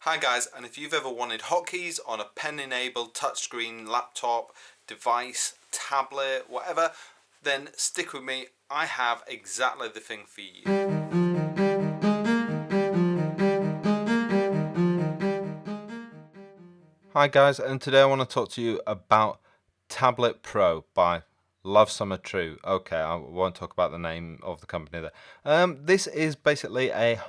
Hi guys, and if you've ever wanted hotkeys on a pen-enabled touchscreen laptop, device, tablet, whatever, then stick with me. I have exactly the thing for you. Hi guys, and today I want to talk to you about TabletPro by Love Summer True. Okay, I won't talk about the name of the company there. This is basically a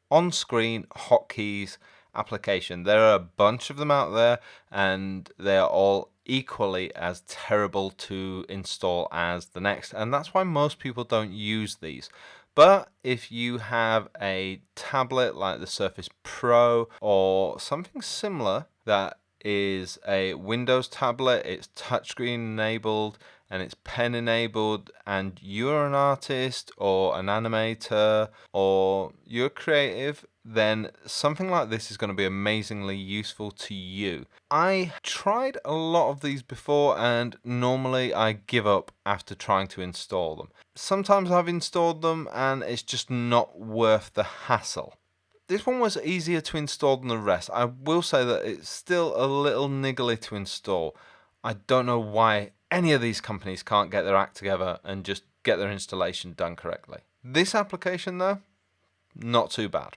on-screen hotkeys application. There are a bunch of them out there, and they are all equally as terrible to install as the next, and that's why most people don't use these. But if you have a tablet like the Surface Pro or something similar that is a Windows tablet, it's touchscreen enabled and it's pen enabled, and you're an artist or an animator or you're creative, then something like this is going to be amazingly useful to you. I tried a lot of these before, and normally I give up after trying to install them. Sometimes I've installed them and it's just not worth the hassle. This one was easier to install than the rest. I will say that it's still a little niggly to install. I don't know why any of these companies can't get their act together and just get their installation done correctly. This application though, not too bad.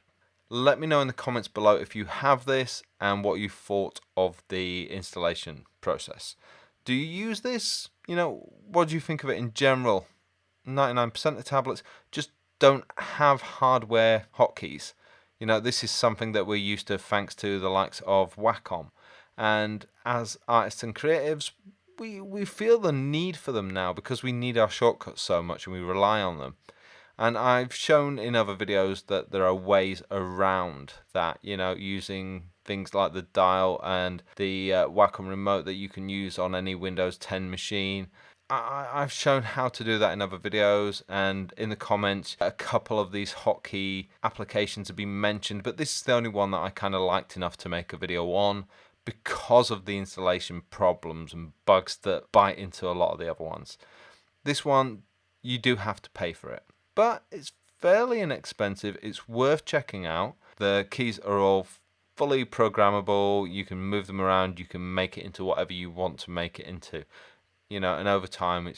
Let me know in the comments below if you have this and what you thought of the installation process. Do you use this? What do you think of it in general? 99% of tablets just don't have hardware hotkeys. This is something that we're used to thanks to the likes of Wacom. And as artists and creatives, we feel the need for them now because we need our shortcuts so much and we rely on them. And I've shown in other videos that there are ways around that, using things like the dial and the Wacom remote that you can use on any Windows 10 machine. I've shown how to do that in other videos, and in the comments a couple of these hotkey applications have been mentioned, but this is the only one that I kind of liked enough to make a video on because of the installation problems and bugs that bite into a lot of the other ones. This one, you do have to pay for it, but it's fairly inexpensive. It's worth checking out. The keys are all fully programmable. You can move them around. You can make it into whatever you want to make it into. And over time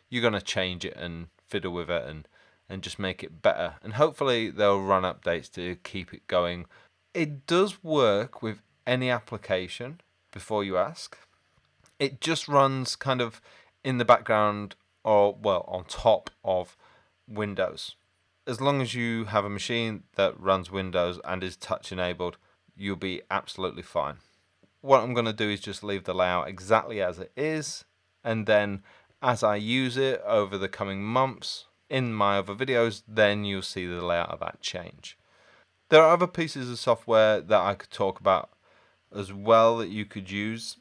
you're gonna change it and fiddle with it and just make it better. And hopefully they'll run updates to keep it going. It does work with any application, before you ask. It just runs kind of in the background, or well, on top of Windows. As long as you have a machine that runs Windows and is touch enabled, you'll be absolutely fine. What I'm going to do is just leave the layout exactly as it is, and then as I use it over the coming months in my other videos, then you'll see the layout of that change. There are other pieces of software that I could talk about as well that you could use.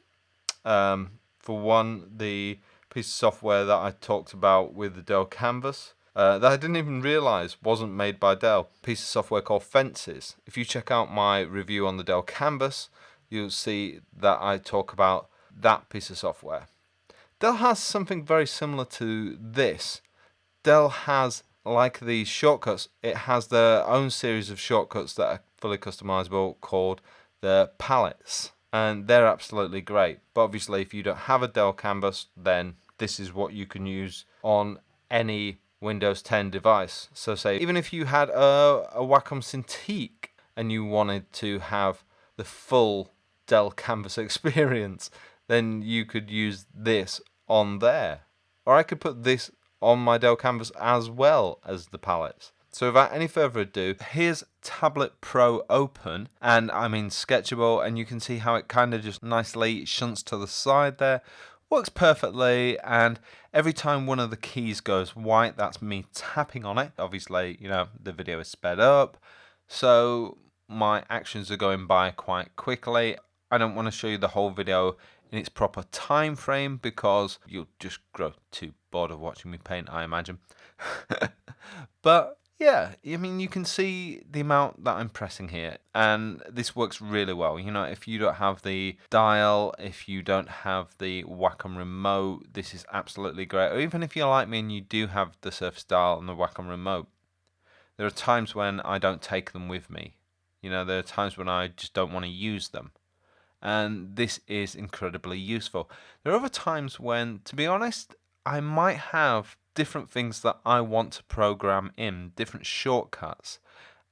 For one, the piece of software that I talked about with the Dell Canvas that I didn't even realize wasn't made by Dell. A piece of software called Fences. If you check out my review on the Dell Canvas, you'll see that I talk about that piece of software. Dell has something very similar to this. Dell has, like these shortcuts, it has their own series of shortcuts that are fully customizable called the palettes, and they're absolutely great. But obviously if you don't have a Dell Canvas, then this is what you can use on any Windows 10 device. So say even if you had a Wacom Cintiq and you wanted to have the full Dell Canvas experience, then you could use this on there. Or I could put this on my Dell Canvas as well as the palettes. So without any further ado, here's TabletPro open, and I'm in Sketchable, and you can see how it kind of just nicely shunts to the side there. Works perfectly, and every time one of the keys goes white, that's me tapping on it. Obviously, the video is sped up, so my actions are going by quite quickly. I don't want to show you the whole video in its proper time frame because you'll just grow too bored of watching me paint, I imagine. But yeah, you can see the amount that I'm pressing here, and this works really well. If you don't have the dial, if you don't have the Wacom remote, this is absolutely great. Or even if you're like me and you do have the Surface dial and the Wacom remote, there are times when I don't take them with me. You know, there are times when I just don't want to use them. And this is incredibly useful. There are other times when, to be honest, I might have different things that I want to program in, different shortcuts,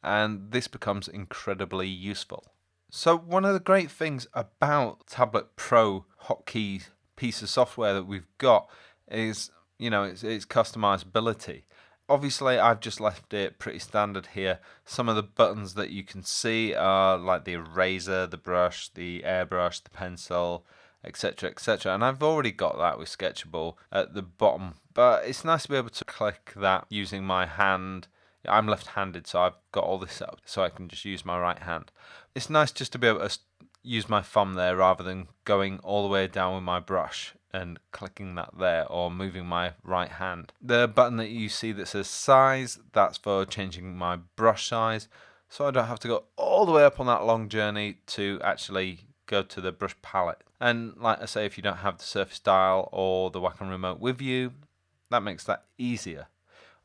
and this becomes incredibly useful. So one of the great things about TabletPro Hotkey piece of software that we've got is, it's customizability. Obviously, I've just left it pretty standard here. Some of the buttons that you can see are like the eraser, the brush, the airbrush, the pencil, etc., etc. And I've already got that with Sketchable at the bottom. But it's nice to be able to click that using my hand. I'm left-handed, so I've got all this set up so I can just use my right hand. It's nice just to be able to use my thumb there rather than going all the way down with my brush and clicking that there, or moving my right hand. The button that you see that says size, that's for changing my brush size, so I don't have to go all the way up on that long journey to actually go to the brush palette. And like I say, if you don't have the Surface Dial or the Wacom remote with you, that makes that easier.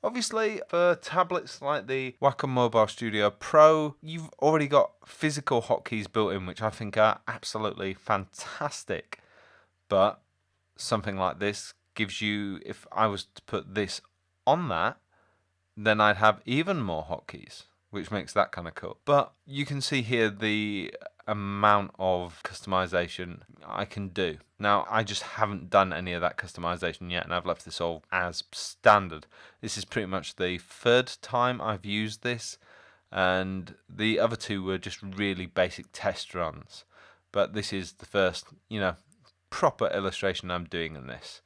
Obviously, for tablets like the Wacom Mobile Studio Pro, you've already got physical hotkeys built in, which I think are absolutely fantastic. But something like this gives you, if I was to put this on that, then I'd have even more hotkeys, which makes that kind of cool. But you can see here the amount of customization I can do. Now, I just haven't done any of that customization yet, and I've left this all as standard. This is pretty much the third time I've used this, and the other two were just really basic test runs. But this is the first, proper illustration I'm doing in this.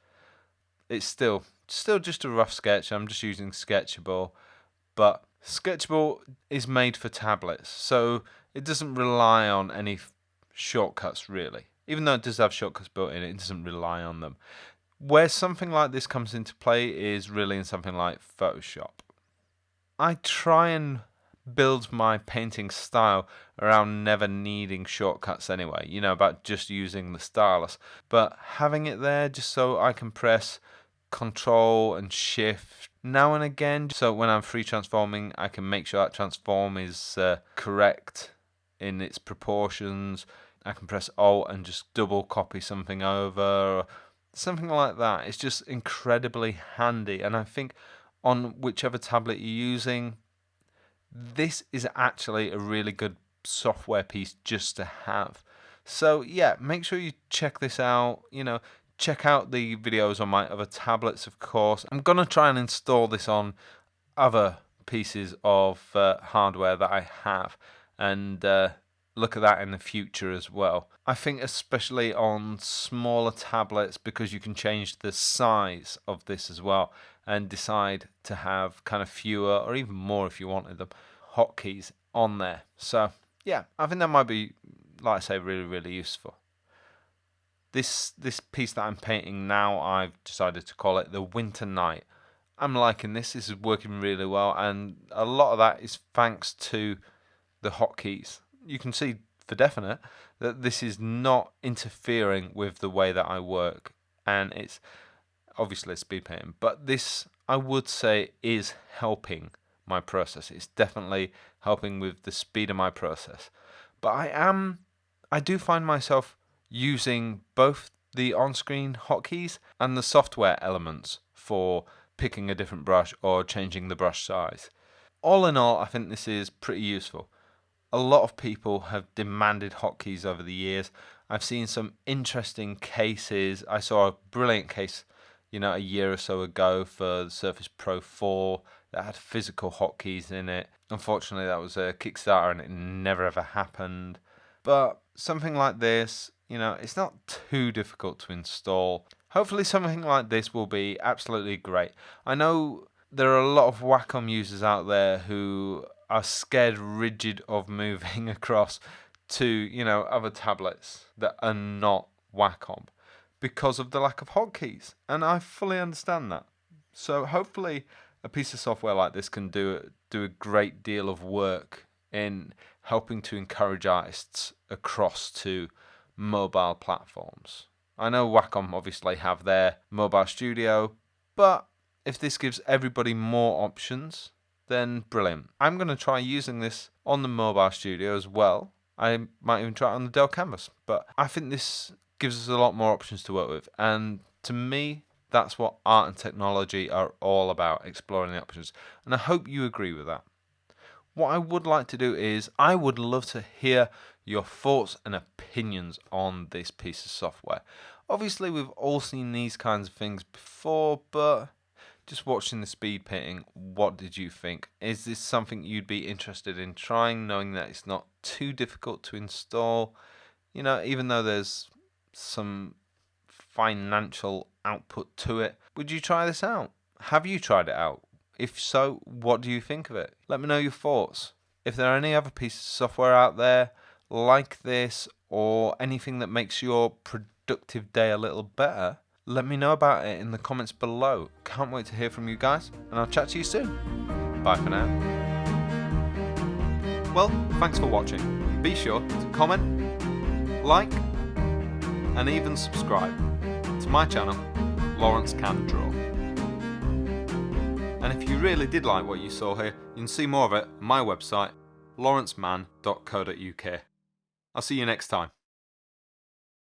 It's still just a rough sketch. I'm just using Sketchable, but Sketchable is made for tablets, so it doesn't rely on any shortcuts really. Even though it does have shortcuts built in, it doesn't rely on them. Where something like this comes into play is really in something like Photoshop. I try and build my painting style around never needing shortcuts anyway, about just using the stylus, but having it there just so I can press Control and Shift now and again, so when I'm free transforming I can make sure that transform is correct in its proportions. I can press Alt and just double copy something over, or something like that. It's just incredibly handy, and I think on whichever tablet you're using, this is actually a really good software piece just to have. So yeah, make sure you check this out. Check out the videos on my other tablets, of course. I'm gonna try and install this on other pieces of hardware that I have, and look at that in the future as well. I think especially on smaller tablets, because you can change the size of this as well and decide to have kind of fewer or even more if you wanted them hotkeys on there. So yeah, I think that might be, like I say, really, really useful. This piece that I'm painting now, I've decided to call it the Winter Night. I'm liking this. This is working really well, and a lot of that is thanks to the hotkeys. You can see for definite that this is not interfering with the way that I work, and it's obviously speed painting, but this, I would say, is helping my process. It's definitely helping with the speed of my process. But I do find myself using both the on-screen hotkeys and the software elements for picking a different brush or changing the brush size. All in all, I think this is pretty useful. A lot of people have demanded hotkeys over the years. I've seen some interesting cases. I saw a brilliant case, a year or so ago for the Surface Pro 4 that had physical hotkeys in it. Unfortunately, that was a Kickstarter and it never ever happened. But something like this, it's not too difficult to install. Hopefully something like this will be absolutely great. I know there are a lot of Wacom users out there who are scared rigid of moving across to, other tablets that are not Wacom because of the lack of hotkeys, and I fully understand that. So hopefully a piece of software like this can do a great deal of work in helping to encourage artists across to mobile platforms. I know Wacom obviously have their mobile studio, but if this gives everybody more options, then brilliant. I'm going to try using this on the mobile studio as well. I might even try it on the Dell Canvas, but I think this gives us a lot more options to work with, and to me, that's what art and technology are all about, exploring the options, and I hope you agree with that. What I would like to do is, I would love to hear your thoughts and opinions on this piece of software. Obviously, we've all seen these kinds of things before, but just watching the speed painting, what did you think? Is this something you'd be interested in trying, knowing that it's not too difficult to install? You know, even though there's some financial output to it, would you try this out? Have you tried it out? If so, what do you think of it? Let me know your thoughts. If there are any other pieces of software out there like this, or anything that makes your productive day a little better, let me know about it in the comments below. Can't wait to hear from you guys, and I'll chat to you soon. Bye for now. Well, thanks for watching. Be sure to comment, like, and even subscribe to my channel, LAWRENCEcanDRAW. And if you really did like what you saw here, you can see more of it on my website, lawrenceman.co.uk. I'll see you next time.